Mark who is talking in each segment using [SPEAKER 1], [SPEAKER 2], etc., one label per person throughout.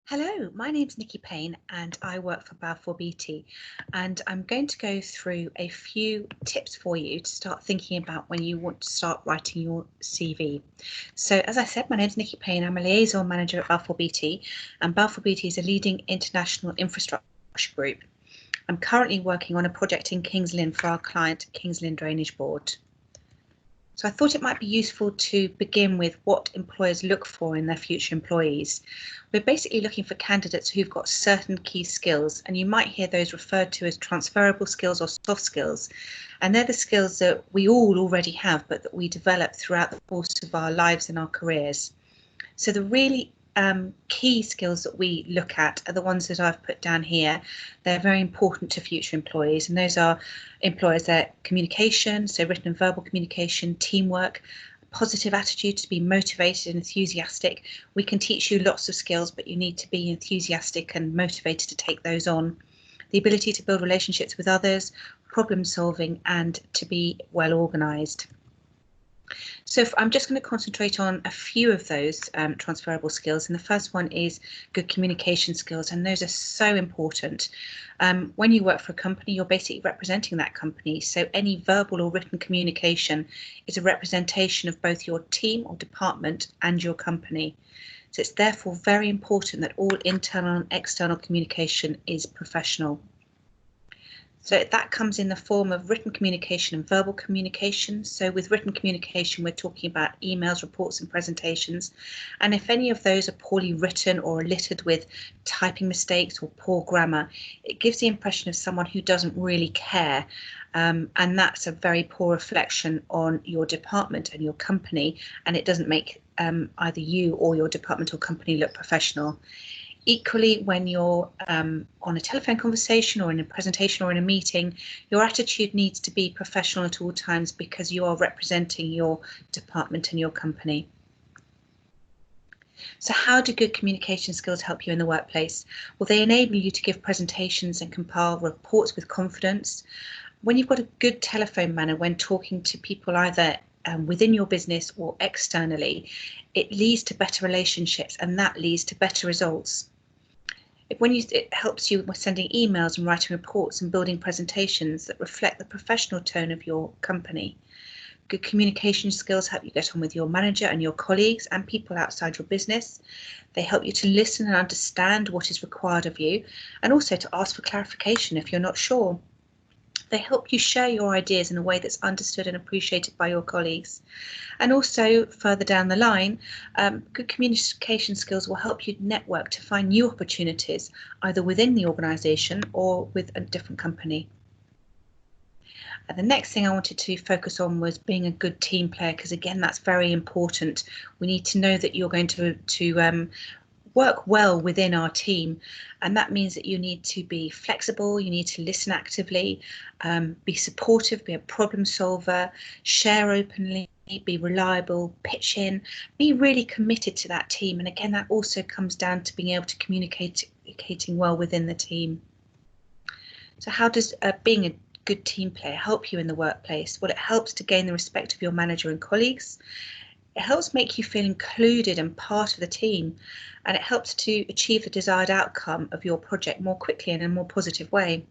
[SPEAKER 1] Hello, my name's Nikki Payne and I work for Balfour Beatty, and I'm going to go through a few tips for you to start thinking about when you want to start writing your CV. So as I said, my name's Nikki Payne. I'm a liaison manager at Balfour Beatty, and Balfour Beatty is a leading international infrastructure group. I'm currently working on a project in Kings Lynn for our client, Kings Lynn Drainage Board. So I thought it might be useful to begin with what employers look for in their future employees. We're basically looking for candidates who've got certain key skills, and you might hear those referred to as transferable skills or soft skills. And they're the skills that we all already have, but that we develop throughout the course of our lives and our careers. So the really key skills that we look at are the ones that I've put down here. They're very important to future employees, and those are their communication, so written and verbal communication, teamwork, positive attitude, to be motivated and enthusiastic. We can teach you lots of skills, but you need to be enthusiastic and motivated to take those on. The ability to build relationships with others, problem solving, and to be well organised. So I'm just going to concentrate on a few of those transferable skills. And the first one is good communication skills. And those are so important. When you work for a company, you're basically representing that company. So any verbal or written communication is a representation of both your team or department and your company. So it's therefore very important that all internal and external communication is professional. So that comes in the form of written communication and verbal communication. So with written communication, we're talking about emails, reports and presentations. And if any of those are poorly written or littered with typing mistakes or poor grammar, it gives the impression of someone who doesn't really care. And that's a very poor reflection on your department and your company. And it doesn't make either you or your department or company look professional. Equally, when you're on a telephone conversation or in a presentation or in a meeting, your attitude needs to be professional at all times because you are representing your department and your company. So how do good communication skills help you in the workplace? Well, they enable you to give presentations and compile reports with confidence. When you've got a good telephone manner when talking to people either within your business or externally, it leads to better relationships, and that leads to better results. It helps you with sending emails and writing reports and building presentations that reflect the professional tone of your company. Good communication skills help you get on with your manager and your colleagues and people outside your business. They help you to listen and understand what is required of you, and also to ask for clarification if you're not sure. They help you share your ideas in a way that's understood and appreciated by your colleagues. And also further down the line, good communication skills will help you network to find new opportunities, either within the organisation or with a different company. And the next thing I wanted to focus on was being a good team player, because again, that's very important. We need to know that you're going to work well within our team, and that means that you need to be flexible, you need to listen actively, be supportive, be a problem solver, share openly, be reliable, pitch in, be really committed to that team. And again, that also comes down to being able to communicating well within the team. So how does being a good team player help you in the workplace? Well, it helps to gain the respect of your manager and colleagues. It helps make you feel included and part of the team, and it helps to achieve the desired outcome of your project more quickly and in a more positive way.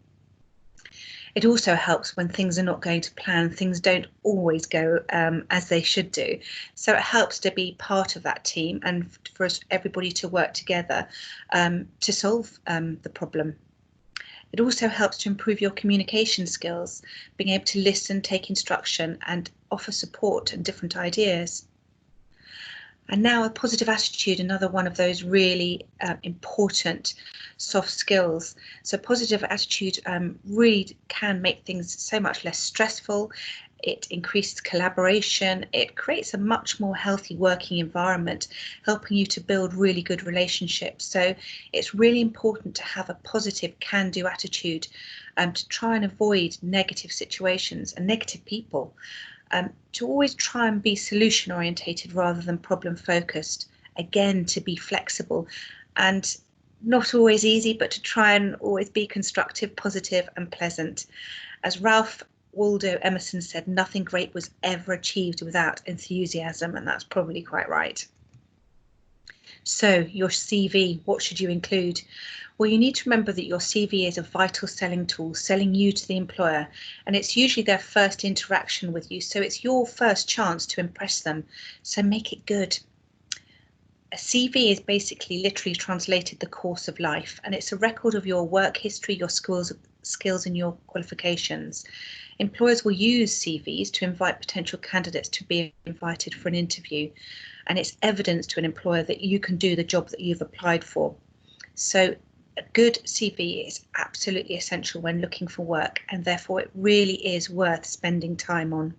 [SPEAKER 1] It also helps when things are not going to plan. Things don't always go as they should do. So it helps to be part of that team and for everybody to work together to solve the problem. It also helps to improve your communication skills, being able to listen, take instruction and offer support and different ideas. And now a positive attitude, another one of those really important soft skills. So positive attitude really can make things so much less stressful. It increases collaboration. It creates a much more healthy working environment, helping you to build really good relationships. So it's really important to have a positive can-do attitude to try and avoid negative situations and negative people. To always try and be solution orientated rather than problem focused. Again, to be flexible and not always easy, but to try and always be constructive, positive and pleasant. As Ralph Waldo Emerson said, nothing great was ever achieved without enthusiasm, and that's probably quite right. So your CV, what should you include? Well, you need to remember that your CV is a vital selling tool, selling you to the employer, and it's usually their first interaction with you. So it's your first chance to impress them. So make it good. A CV is basically literally translated the course of life, and it's a record of your work history, your skills and your qualifications. Employers will use CVs to invite potential candidates to be invited for an interview, and it's evidence to an employer that you can do the job that you've applied for. So a good CV is absolutely essential when looking for work, and therefore it really is worth spending time on.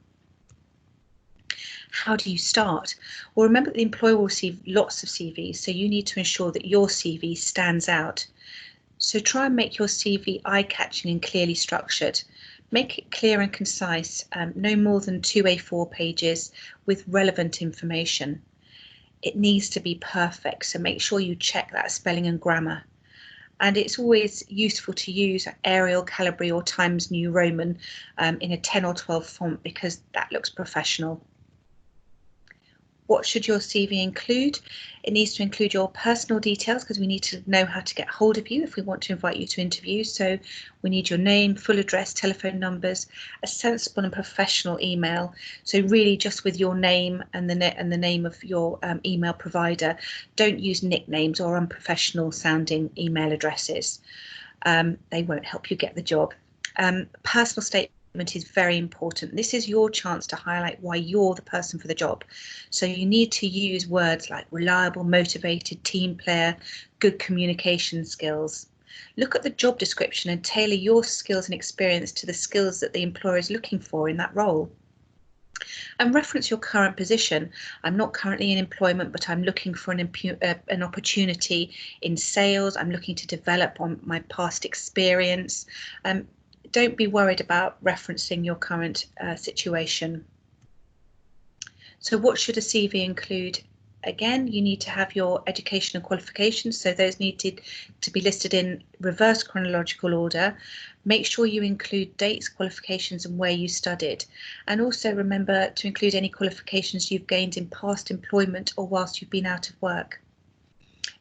[SPEAKER 1] How do you start? Well, remember that the employer will receive lots of CVs, so you need to ensure that your CV stands out. So try and make your CV eye-catching and clearly structured. Make it clear and concise, no more than 2 A4 pages with relevant information. It needs to be perfect, so make sure you check that spelling and grammar. And it's always useful to use Arial, Calibri or Times New Roman in a 10 or 12 font because that looks professional. What should your CV include? It needs to include your personal details because we need to know how to get hold of you if we want to invite you to interviews. So we need your name, full address, telephone numbers, a sensible and professional email. So really just with your name and the name of your email provider. Don't use nicknames or unprofessional sounding email addresses. They won't help you get the job. Personal statement is very important. This is your chance to highlight why you're the person for the job. So you need to use words like reliable, motivated, team player, good communication skills. Look at the job description and tailor your skills and experience to the skills that the employer is looking for in that role. And reference your current position. I'm not currently in employment, but I'm looking for an opportunity in sales. I'm looking to develop on my past experience. Don't be worried about referencing your current situation. So what should a CV include? Again, you need to have your education and qualifications, so those needed to be listed in reverse chronological order. Make sure you include dates, qualifications and where you studied. And also remember to include any qualifications you've gained in past employment or whilst you've been out of work.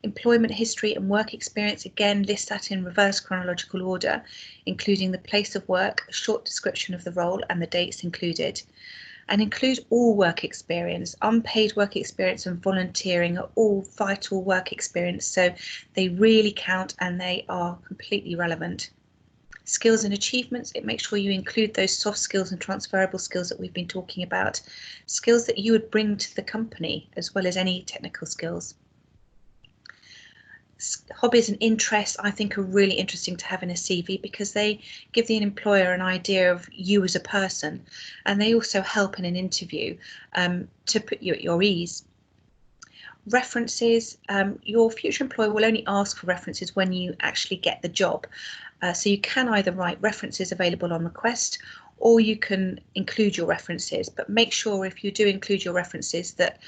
[SPEAKER 1] Employment history and work experience, again, list that in reverse chronological order, including the place of work, a short description of the role and the dates included. And include all work experience. Unpaid work experience and volunteering are all vital work experience, so they really count and they are completely relevant. Skills and achievements, it makes sure you include those soft skills and transferable skills that we've been talking about, skills that you would bring to the company as well as any technical skills. Hobbies and interests, I think, are really interesting to have in a CV because they give the employer an idea of you as a person, and they also help in an interview to put you at your ease. References, your future employer will only ask for references when you actually get the job. So you can either write references available on request or you can include your references, but make sure if you do include your references that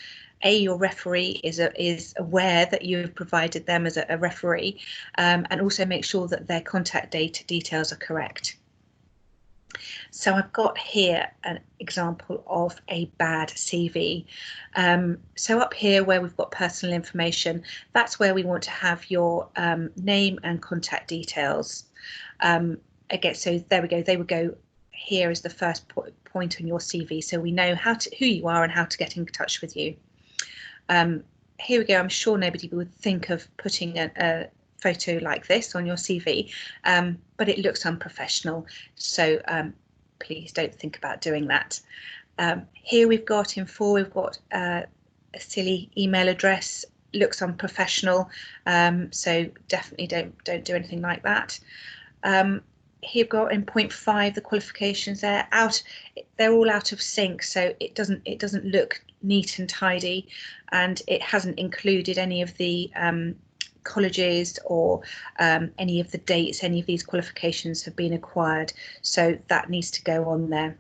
[SPEAKER 1] your referee is aware that you have provided them as a referee, and also make sure that their contact details are correct. So I've got here an example of a bad CV. So up here where we've got personal information, that's where we want to have your name and contact details. Again, so there we go. They would go here as the first point on your CV, so we know who you are and how to get in touch with you. Here we go. I'm sure nobody would think of putting a photo like this on your CV, but it looks unprofessional. So please don't think about doing that. Here we've got in 4, we've got a silly email address, looks unprofessional. So definitely don't do anything like that. Here we've got in point 5, the qualifications they're all out of sync, so it doesn't look neat and tidy, and it hasn't included any of the colleges or any of the dates any of these qualifications have been acquired, so that needs to go on there.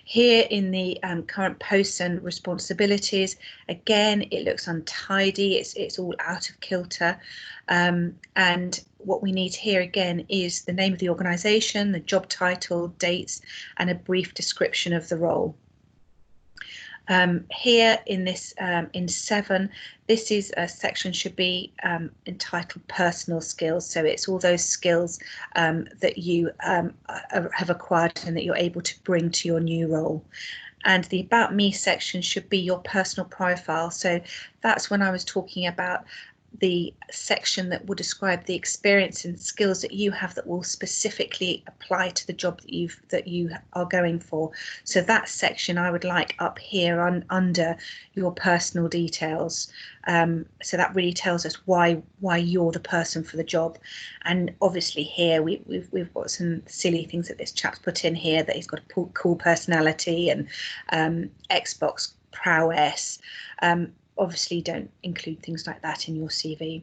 [SPEAKER 1] Here in the current posts and responsibilities, again, it looks untidy, it's all out of kilter, and what we need here again is the name of the organisation, the job title, dates, and a brief description of the role. Here in this in 7, this is a section should be entitled personal skills. So it's all those skills that you have acquired and that you're able to bring to your new role. And the About Me section should be your personal profile. So that's when I was talking about the section that will describe the experience and skills that you have that will specifically apply to the job that you are going for. So that section I would like up here under your personal details. So that really tells us why you're the person for the job. And obviously here we've got some silly things that this chap's put in here, that he's got a cool personality and Xbox prowess. Obviously don't include things like that in your CV.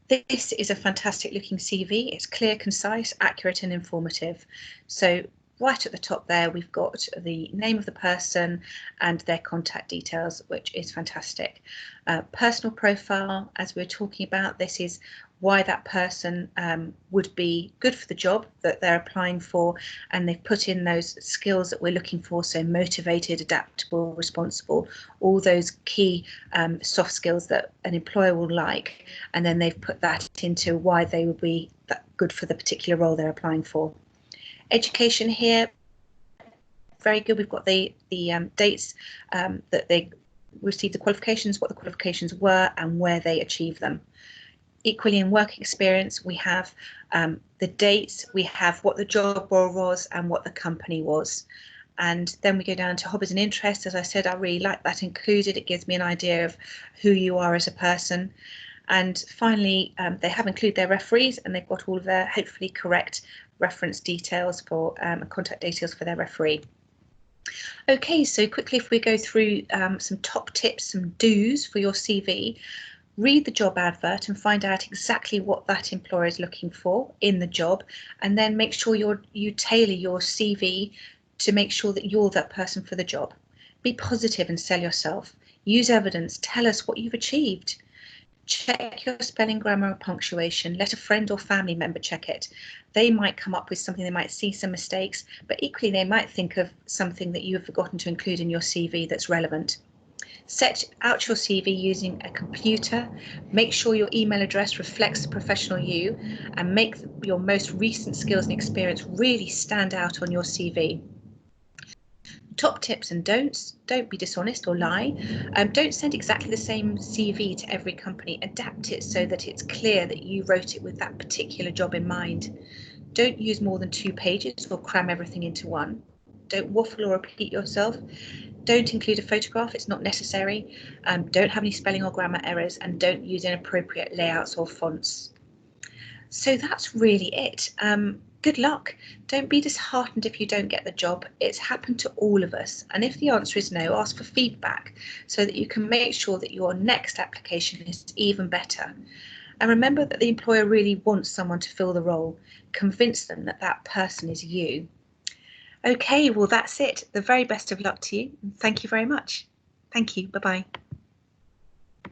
[SPEAKER 1] This is a fantastic looking CV. It's clear, concise, accurate and informative. So right at the top there, we've got the name of the person and their contact details, which is fantastic. Personal profile, as we're talking about, this is why that person would be good for the job that they're applying for, and they've put in those skills that we're looking for, so motivated, adaptable, responsible, all those key soft skills that an employer will like, and then they've put that into why they would be good for the particular role they're applying for. Education here, very good. We've got the dates that they received the qualifications, what the qualifications were and where they achieved them. Equally in work experience, we have the dates, we have what the job role was and what the company was. And then we go down to hobbies and interests. As I said, I really like that included. It gives me an idea of who you are as a person. And finally, they have included their referees, and they've got all of their hopefully correct reference details for contact details for their referee. Okay, so quickly if we go through some top tips, some do's for your CV. Read the job advert and find out exactly what that employer is looking for in the job, and then make sure you tailor your CV to make sure that you're that person for the job. Be positive and sell yourself. Use evidence. Tell us what you've achieved. Check your spelling, grammar and punctuation. Let a friend or family member check it. They might come up with something, they might see some mistakes, but equally they might think of something that you have forgotten to include in your CV that's relevant. Set out your CV using a computer. Make sure your email address reflects the professional you, and make your most recent skills and experience really stand out on your CV. Top tips and don'ts. Don't be dishonest or lie. Don't send exactly the same CV to every company. Adapt it so that it's clear that you wrote it with that particular job in mind. Don't use more than 2 pages or cram everything into one. Don't waffle or repeat yourself. Don't include a photograph, it's not necessary. Don't have any spelling or grammar errors, and don't use inappropriate layouts or fonts. So that's really it. Good luck. Don't be disheartened if you don't get the job. It's happened to all of us. And if the answer is no, ask for feedback so that you can make sure that your next application is even better. And remember that the employer really wants someone to fill the role. Convince them that that person is you. Okay, well, that's it. The very best of luck to you. Thank you very much. Thank you. Bye-bye.